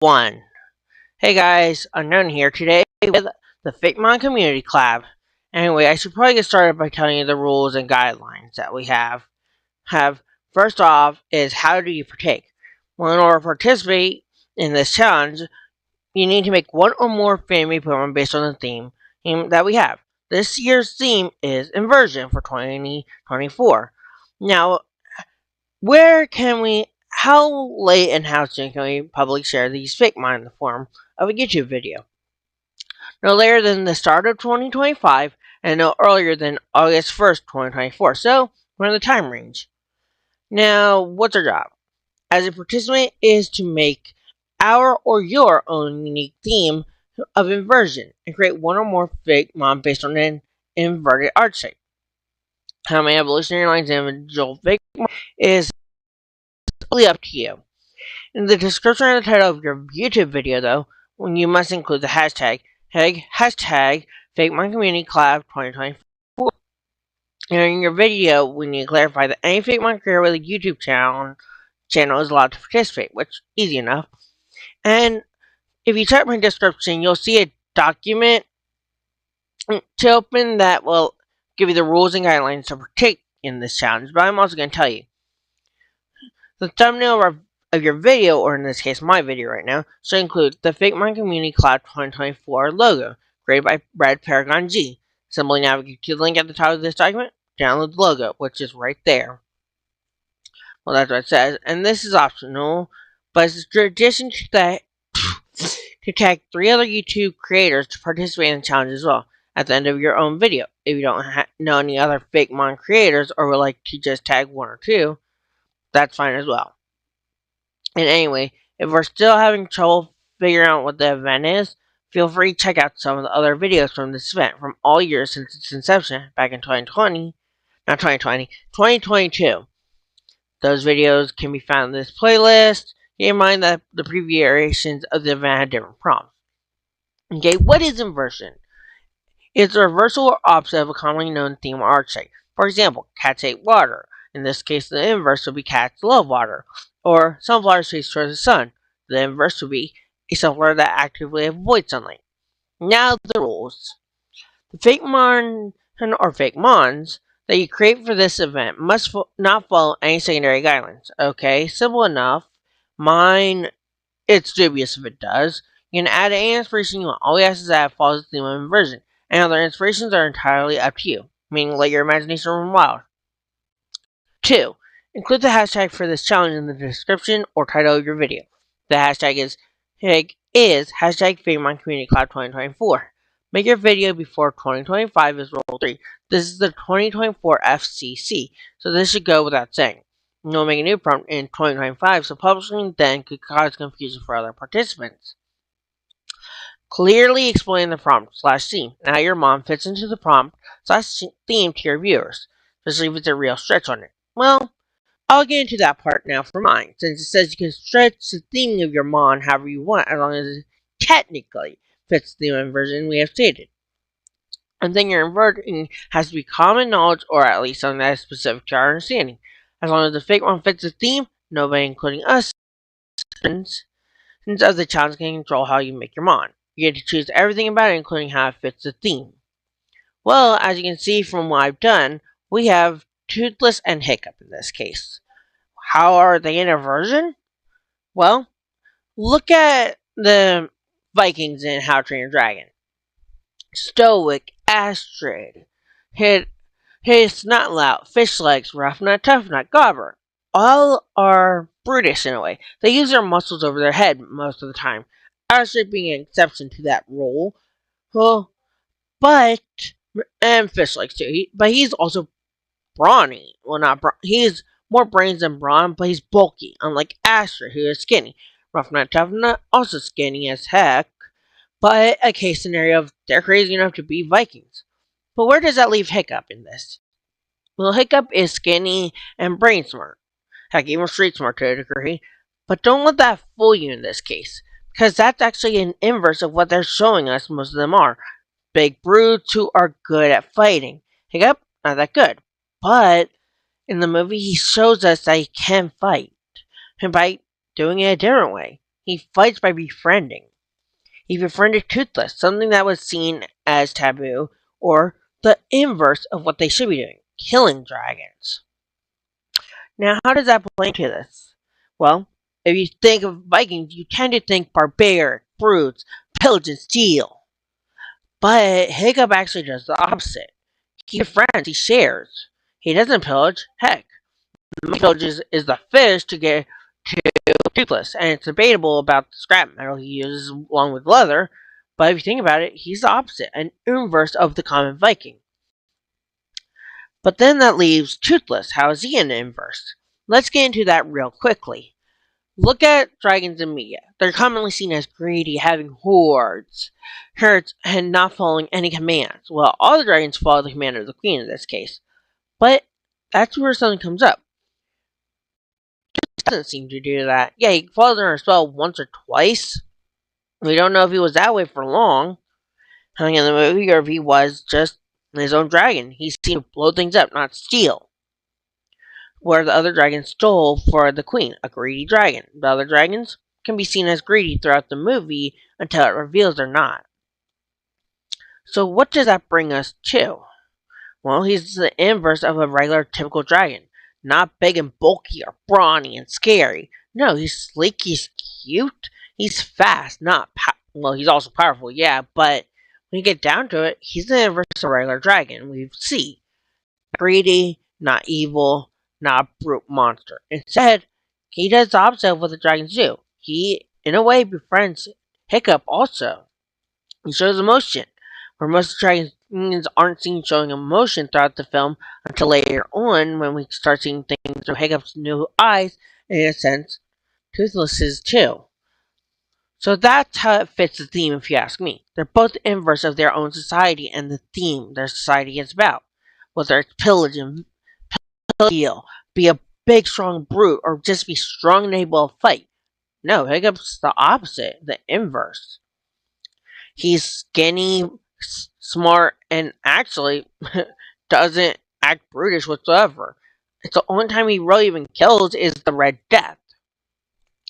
One. Hey guys, Unknown here today with the Fakemon Community Collab. Anyway, I should probably get started by telling you the rules and guidelines that we have. First off is how do you partake? Well, in order to participate in this challenge, you need to make one or more family Pokemon based on the theme that we have. This year's theme is Inversion for 2024. Now, how late and how soon can we publicly share these Fakemon in the form of a YouTube video? No later than the start of 2025 and no earlier than August 1st, 2024. So, we're in the time range. Now, what's our job? As a participant is to make our or your own unique theme of inversion and create one or more Fakemon based on an inverted art shape. How many evolutionary lines and individual Fakemon is totally up to you. In the description and the title of your YouTube video, though, you must include the hashtag Fakemon Community Collab 2024. And in your video, we need to clarify that any Fakemon creator with a YouTube channel is allowed to participate, which is easy enough. And if you check my description, you'll see a document to open that will give you the rules and guidelines to partake in this challenge. But I'm also going to tell you the thumbnail of your video, or in this case my video right now, should include the Fakemon Community Collab 2024 logo, created by Red Paragon G. Simply navigate to the link at the top of this document, download the logo, which is right there. Well, that's what it says, and this is optional, but it's a tradition to tag 3 other YouTube creators to participate in the challenge as well, at the end of your own video. If you don't know any other Fakemon creators, or would like to just tag 1 or 2, that's fine as well. And anyway, if we're still having trouble figuring out what the event is, feel free to check out some of the other videos from this event from all years since its inception back in 2022. Those videos can be found in this playlist. Keep in mind that the previous iterations of the event had different prompts. Okay, what is inversion? It's a reversal or opposite of a commonly known theme or art shape. For example, cats hate water. In this case, the inverse would be cats love water. Or sunflowers face towards the sun. The inverse would be a sunflower that actively avoids sunlight. Now the rules. The Fakemon or Fakemons that you create for this event must not follow any secondary guidelines. Okay, simple enough. Mine, it's dubious if it does. You can add any inspiration you want. All you have to is that it follows the theme of inversion. And other inspirations are entirely up to you, meaning let your imagination run wild. 2. Include the hashtag for this challenge in the description or title of your video. The hashtag is hashtag Fakemon Community Collab 2024. Make your video before 2025 is roll 3. This is the 2024 FCC, so this should go without saying. You'll make a new prompt in 2025, so publishing then could cause confusion for other participants. Clearly explain the prompt/theme and how your mom fits into the prompt/theme to your viewers, especially if it's a real stretch on it. Well, I'll get into that part now for mine, since it says you can stretch the theme of your mom however you want, as long as it technically fits the inversion we have stated. And then your inverting has to be common knowledge, or at least something that is specific to our understanding. As long as the fake one fits the theme, nobody, including us, since of the challenge can control how you make your mon. You get to choose everything about it, including how it fits the theme. Well, as you can see from what I've done, we have Toothless and Hiccup in this case. How are they in inversion? Well, look at the Vikings in How to Train Your Dragon. Stoic, Astrid, Hiss, Not Loud, Fish Legs, Rough Nut, Tough Nut, Gobber. All are brutish in a way. They use their muscles over their head most of the time. Astrid being an exception to that rule. And Fish Legs too. But he's also brawny. Well, not he's more brains than brawn, but he's bulky, unlike Astrid, who is skinny. Rough Nut, Tough Nut, also skinny as heck, but a case scenario of they're crazy enough to be Vikings. But where does that leave Hiccup in this? Well, Hiccup is skinny and brain smart. Heck, even street smart to a degree. But don't let that fool you in this case, because that's actually an inverse of what they're showing us most of them are. Big brutes who are good at fighting. Hiccup, not that good. But in the movie, he shows us that he can fight. And by doing it a different way. he fights by befriending. He befriended Toothless, something that was seen as taboo, or the inverse of what they should be doing, killing dragons. Now, how does that play into this? Well, if you think of Vikings, you tend to think barbaric, brutes, pillage and steal. But Hiccup actually does the opposite. He befriends, he shares. He doesn't pillage. Heck, the most pillages is the fish to get to Toothless, and it's debatable about the scrap metal he uses along with leather. But if you think about it, he's the opposite, an inverse of the common Viking. But then that leaves Toothless. How is he an inverse? Let's get into that real quickly. Look at dragons in media. They're commonly seen as greedy, having hordes, herds, and not following any commands. Well, all the dragons follow the command of the queen in this case. But that's where something comes up. He doesn't seem to do that. Yeah, he follows her spell once or twice. We don't know if he was that way for long, in the movie, or if he was just his own dragon. He seemed to blow things up, not steal. Where the other dragons stole for the queen, a greedy dragon. The other dragons can be seen as greedy throughout the movie until it reveals they're not. So what does that bring us to? Well, he's the inverse of a regular typical dragon. Not big and bulky or brawny and scary. No, he's sleek, he's cute, he's fast, not well, he's also powerful, yeah, but when you get down to it, he's the inverse of a regular dragon. We see greedy, not evil, not a brute monster. Instead, he does the opposite of what the dragons do. He, in a way, befriends Hiccup also. He shows emotion, where most dragons aren't seen showing emotion throughout the film until later on when we start seeing things through Hiccup's new eyes, and in a sense, Toothless's too. So that's how it fits the theme, if you ask me. They're both inverse of their own society and the theme their society is about. Whether it's pillage and steal, be a big strong brute, or just be strong and able to fight. No, Hiccup's the opposite, the inverse. He's skinny, smart, and actually doesn't act brutish whatsoever. It's the only time he really even kills is the Red Death.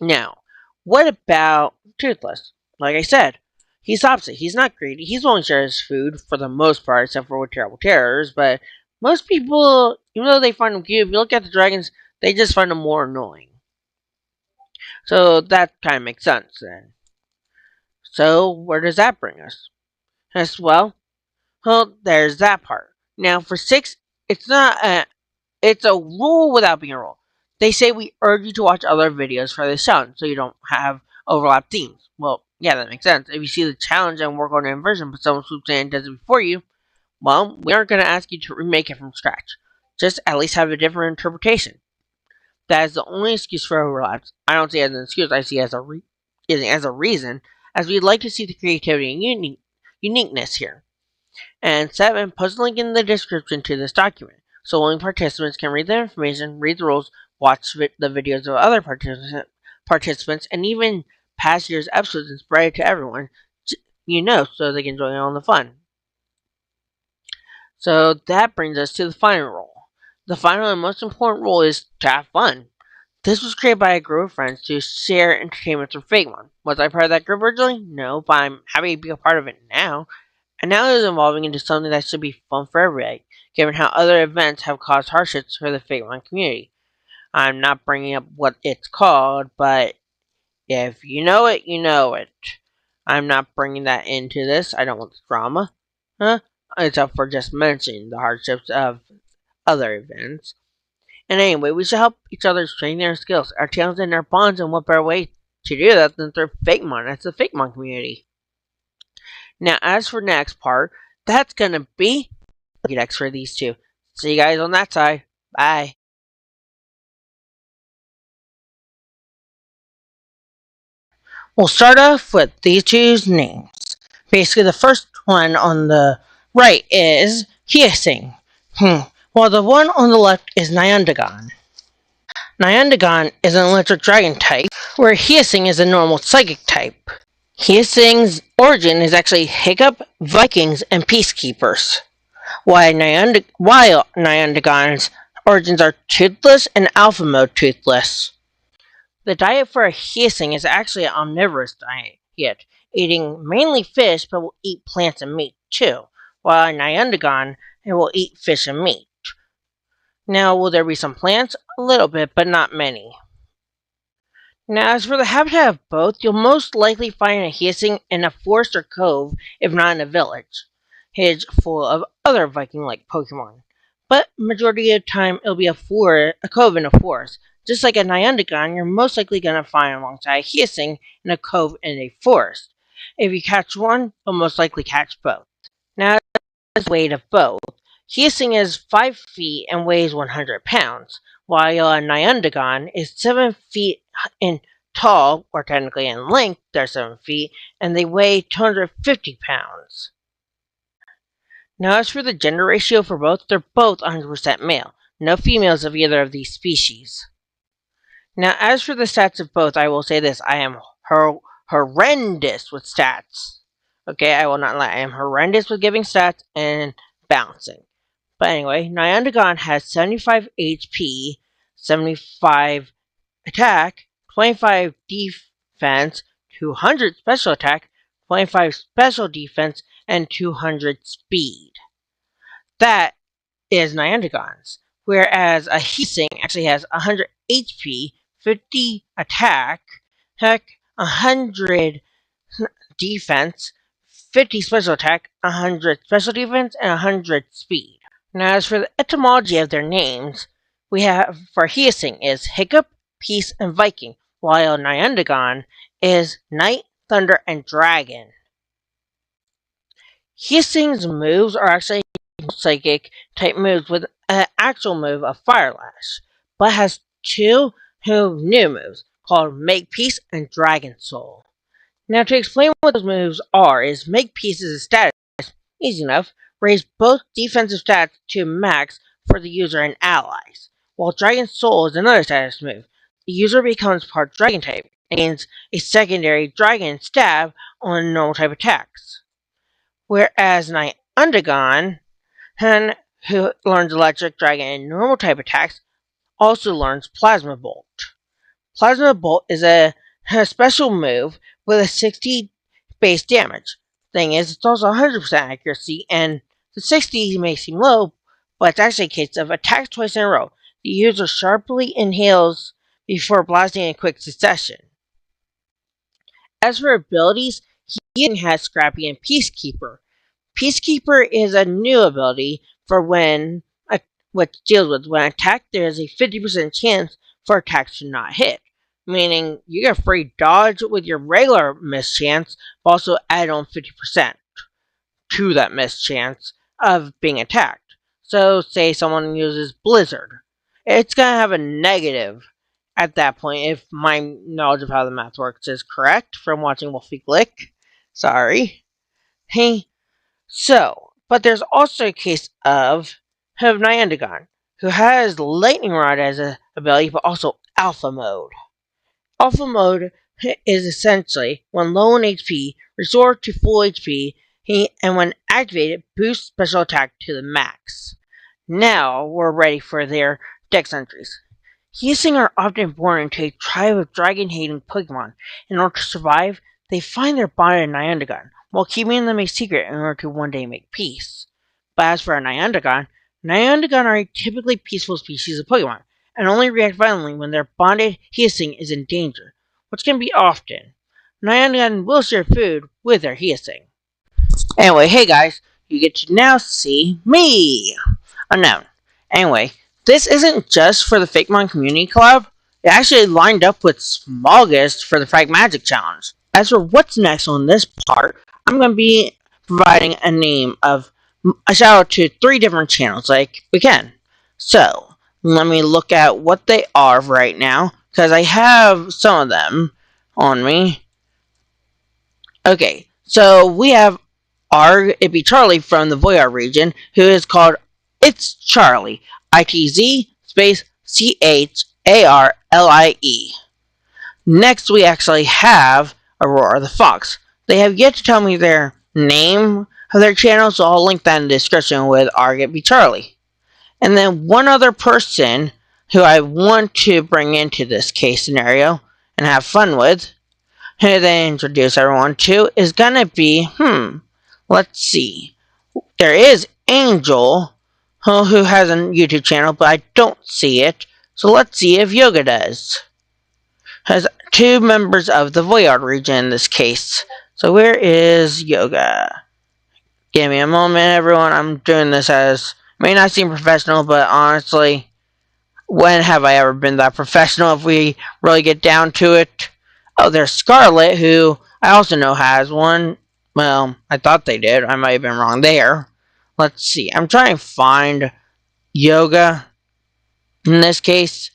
Now, what about Toothless? Like I said, he's opposite. He's not greedy. He's willing to share his food for the most part, except for with terrible terrors. But most people, even though they find him cute, if you look at the dragons, they just find him more annoying. So that kind of makes sense then. So where does that bring us? As well, there's that part. Now for 6, it's a rule without being a rule. They say we urge you to watch other videos for this challenge so you don't have overlap themes. Well, yeah, that makes sense. If you see the challenge and work on an inversion, but someone swoops in and does it before you, well, we aren't going to ask you to remake it from scratch. Just at least have a different interpretation. That is the only excuse for overlaps. I don't see it as an excuse. I see it as a reason, as we'd like to see the creativity and uniqueness here. And 7, post a link in the description to this document, so willing participants can read the information, read the rules, watch the videos of other participants, and even past year's episodes and spread it to everyone, so they can join in on the fun. So that brings us to the final rule. The final and most important rule is to have fun. This was created by a group of friends to share entertainment through Fakemon. Was I part of that group originally? No, but I'm happy to be a part of it now. And now it is evolving into something that should be fun for everybody, given how other events have caused hardships for the Fakemon community. I'm not bringing up what it's called, but if you know it, you know it. I'm not bringing that into this. I don't want the drama. It's up for just mentioning the hardships of other events. And anyway, we should help each other strengthen our skills, our talents, and our bonds, and what better way to do that than through Fakemon? That's the Fakemon community. Now, as for next part, that's gonna be next for these two. See you guys on that side. Bye. We'll start off with these two's names. Basically, the first one on the right is Hyasing. While the one on the left is Nyandagon. Nyandagon is an electric dragon type, where Hyasing is a normal psychic type. Hyasing's origin is actually Hiccup, Vikings, and Peacekeepers, while Nyandagon's origins are Toothless and Alpha Mode Toothless. The diet for a Hissing is actually an omnivorous diet, eating mainly fish, but will eat plants and meat too, while a Nyandagon it will eat fish and meat. Now, will there be some plants? A little bit, but not many. Now, as for the habitat of both, you'll most likely find a Hissing in a forest or cove, if not in a village. It's full of other Viking-like Pokemon. But majority of the time, it'll be a cove in a forest. Just like a Nyandagon, you're most likely going to find alongside a Hissing in a cove in a forest. If you catch one, you'll most likely catch both. Now, as the weight of both, Hissing is 5 feet and weighs 100 pounds, while a Nyandagon is 7 feet in tall, or technically in length, they're 7 feet, and they weigh 250 pounds. Now, as for the gender ratio for both, they're both 100% male. No females of either of these species. Now, as for the stats of both, I will say this. I am horrendous with stats. Okay, I will not lie. I am horrendous with giving stats and bouncing. But anyway, Nyandagon has 75 HP, 75 attack, 25 defense, 200 special attack, 25 special defense, and 200 speed. That is Nyandagon's. Whereas a Hissing actually has 100 HP, 50 attack, 100 defense, 50 special attack, 100 special defense, and 100 speed. Now, as for the etymology of their names, we have for Hissing is Hiccup, Peace, and Viking, while Nyandagon is Night, Thunder, and Dragon. Hissing's moves are actually psychic type moves with an actual move of Fire Lash, but has two new moves called Make Peace and Dragon Soul. Now, to explain what those moves are, is Make Peace is a status, easy enough, raise both defensive stats to max for the user and allies, while Dragon Soul is another status move. The user becomes part Dragon type and gains a secondary Dragon stab on normal type attacks. Whereas Nyandagon, who learns Electric, Dragon, and normal type attacks, also learns Plasma Bolt. Plasma Bolt is a special move with a 60 base damage. Thing is, it's also 100% accuracy, and the 60 may seem low, but it's actually a case of attacks twice in a row. The user sharply inhales before blasting in quick succession. As for abilities, he has Scrappy and Peacekeeper. Peacekeeper is a new ability for which deals with when attacked, there is a 50% chance for attacks to not hit. Meaning you get free dodge with your regular miss chance, but also add on 50% to that miss chance of being attacked. So say someone uses Blizzard. It's going to have a negative at that point if my knowledge of how the math works is correct from watching Wolfie Glick. Sorry. Hey. So, but there's also a case of Nyandagon, who has Lightning Rod as an ability, but also Alpha Mode. Alpha Mode is essentially, when low on HP, resort to full HP, and when activated, boosts special attack to the max. Now, we're ready for their dex entries. Hissing are often born into a tribe of dragon-hating Pokemon. In order to survive, they find their bond in Nyandagon, while keeping them a secret in order to one day make peace. But as for a Nyandagon are a typically peaceful species of Pokemon, and only react violently when their bonded Hissing is in danger, which can be often. Nyandagon will share food with their Hissing. Anyway, hey guys, you get to now see me! Unknown. Anyway, this isn't just for the Fakemon Community Collab. It actually lined up with Smallest for the Frag Magic Challenge. As for what's next on this part, I'm going to be providing a shout out to 3 different channels like we can. So, let me look at what they are right now, because I have some of them on me. Okay, so we have It'd be Charlie from the Voyar region, who is called It's Charlie. ITZ space CHARLIE. Next, we actually have Aurora the Fox. They have yet to tell me their name of their channel, so I'll link that in the description with It'd be Charlie. And then one other person who I want to bring into this case scenario and have fun with, who they introduce everyone to, is gonna be, let's see. There is Angel, who has a YouTube channel, but I don't see it. So let's see if Yoga does. Has two members of the Voyard region in this case. So where is Yoga? Give me a moment, everyone. I'm doing this as may not seem professional, but honestly, when have I ever been that professional if we really get down to it? Oh, there's Scarlet, who I also know has one. Well, I thought they did. I might have been wrong there. Let's see. I'm trying to find Yoga in this case,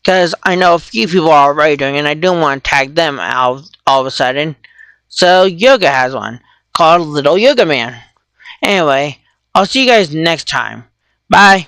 because I know a few people are already doing it, and I don't want to tag them out all of a sudden. So Yoga has one called Little Yoga Man. Anyway, I'll see you guys next time. Bye.